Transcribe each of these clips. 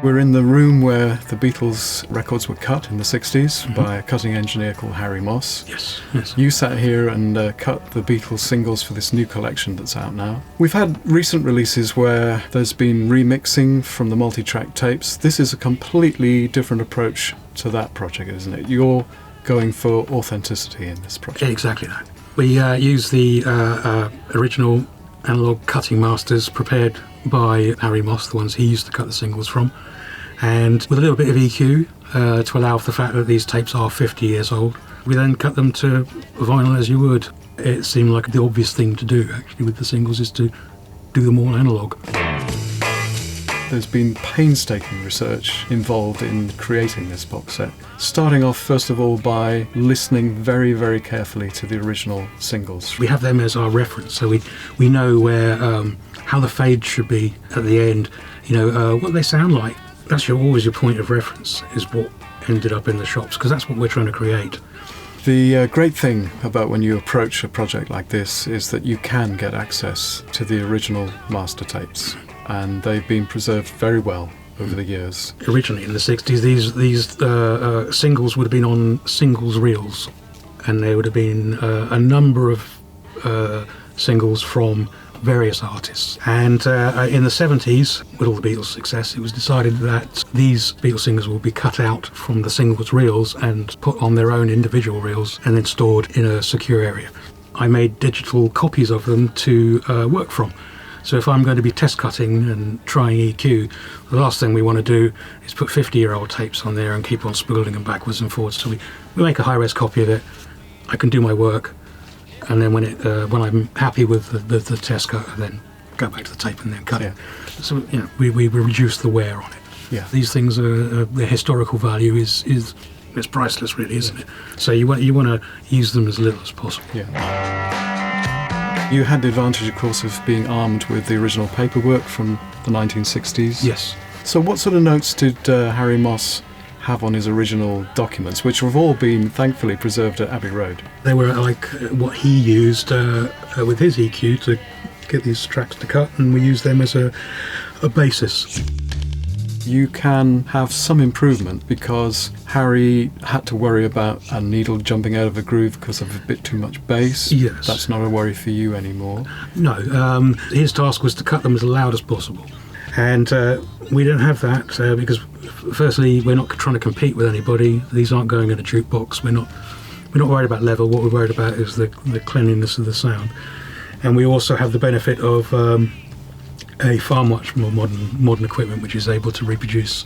We're in the room where the Beatles records were cut in the 60s by a cutting engineer called Harry Moss. Yes. You sat here and cut the Beatles singles for this new collection that's out now. We've had recent releases where there's been remixing from the multi-track tapes. This is a completely different approach to that project, isn't it? You're going for authenticity in this project. Exactly that. We use the original analogue cutting masters prepared by Harry Moss, the ones he used to cut the singles from, and with a little bit of EQ to allow for the fact that these tapes are 50 years old. We then cut them to vinyl as you would. It seemed like the obvious thing to do, actually, with the singles, is to do them all analogue. There's been painstaking research involved in creating this box set, starting off first of all by listening very, very carefully to the original singles. We have them as our reference, so we know where how the fade should be at the end, what they sound like. That's always your point of reference, is what ended up in the shops, because that's what we're trying to create. The great thing about when you approach a project like this is that you can get access to the original master tapes, and they've been preserved very well over the years. Originally in the 60s, these singles would have been on singles reels, and there would have been a number of singles from various artists. And in the 70s, with all the Beatles' success, it was decided that these Beatles singles will be cut out from the singles reels and put on their own individual reels and then stored in a secure area. I made digital copies of them to work from. So if I'm going to be test cutting and trying EQ, the last thing we want to do is put 50-year-old tapes on there and keep on spooling them backwards and forwards. So we make a high-res copy of it. I can do my work, and then when I'm happy with the test cut, I then go back to the tape and then cut it. So we reduce the wear on it. Yeah. These things are the historical value is it's priceless, really, isn't it? So you want to use them as little as possible. Yeah. You had the advantage, of course, of being armed with the original paperwork from the 1960s. Yes. So what sort of notes did Harry Moss have on his original documents, which have all been thankfully preserved at Abbey Road? They were like what he used with his EQ to get these tracks to cut, and we use them as a basis. You can have some improvement because Harry had to worry about a needle jumping out of a groove because of a bit too much bass. Yes. That's not a worry for you anymore. No, his task was to cut them as loud as possible. And we don't have that because, firstly, we're not trying to compete with anybody. These aren't going in a jukebox. We're not worried about level. What we're worried about is the cleanliness of the sound. And we also have the benefit of a far much more modern equipment, which is able to reproduce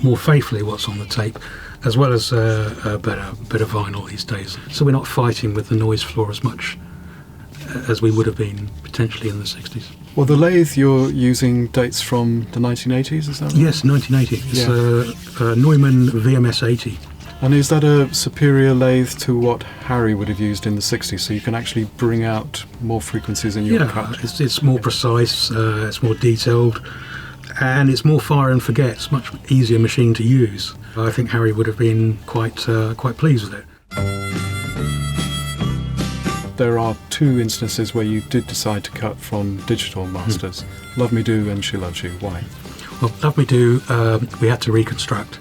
more faithfully what's on the tape, as well as a better vinyl these days. So we're not fighting with the noise floor as much as we would have been potentially in the 60s. Well, the lathe you're using dates from the 1980s, is that right? Yes, 1980. It's a Neumann VMS 80. And is that a superior lathe to what Harry would have used in the 60s, so you can actually bring out more frequencies in your cut? It's more precise, it's more detailed, and it's more fire and forget. It's a much easier machine to use. I think Harry would have been quite pleased with it. There are two instances where you did decide to cut from digital masters. Love Me Do and She Loves You. Why? Well, Love Me Do, we had to reconstruct.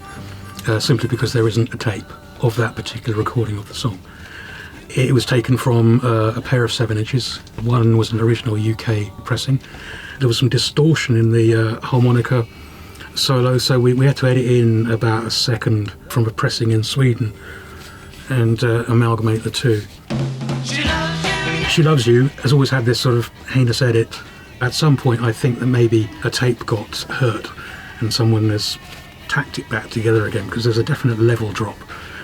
Simply because there isn't a tape of that particular recording of the song. It was taken from a pair of 7-inches. One was an original UK pressing. There was some distortion in the harmonica solo, so we had to edit in about a second from a pressing in Sweden and amalgamate the two. She Loves You has always had this sort of heinous edit. At some point, I think that maybe a tape got hurt and someone has tacked it back together again, because there's a definite level drop,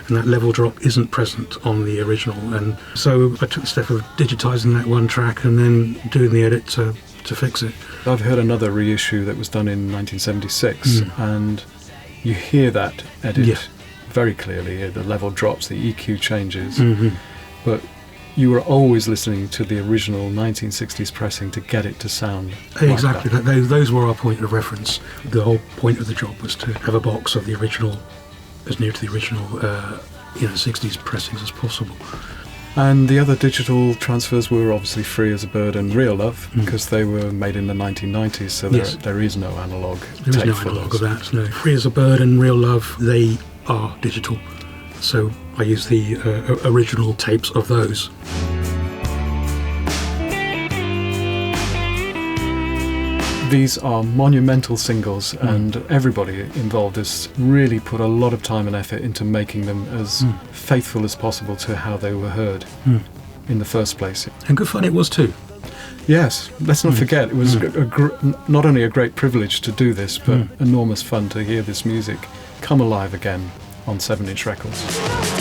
and that level drop isn't present on the original. And so I took the step of digitising that one track and then doing the edit to fix it. I've heard another reissue that was done in 1976, and you hear that edit very clearly. The level drops, the EQ changes, but you were always listening to the original 1960s pressing to get it to sound exactly like that. Those were our point of reference. The whole point of the job was to have a box of the original, as near to the original 60s pressings as possible. And the other digital transfers were obviously Free as a Bird and Real Love, because they were made in the 1990s, so there is no analogue There is tape no for analogue those. of that, no. Free as a Bird and Real Love, they are digital. So I use the original tapes of those. These are monumental singles, and everybody involved has really put a lot of time and effort into making them as faithful as possible to how they were heard in the first place. And good fun it was too. Yes, let's not forget, it was not only a great privilege to do this, but enormous fun to hear this music come alive again on 7-inch records.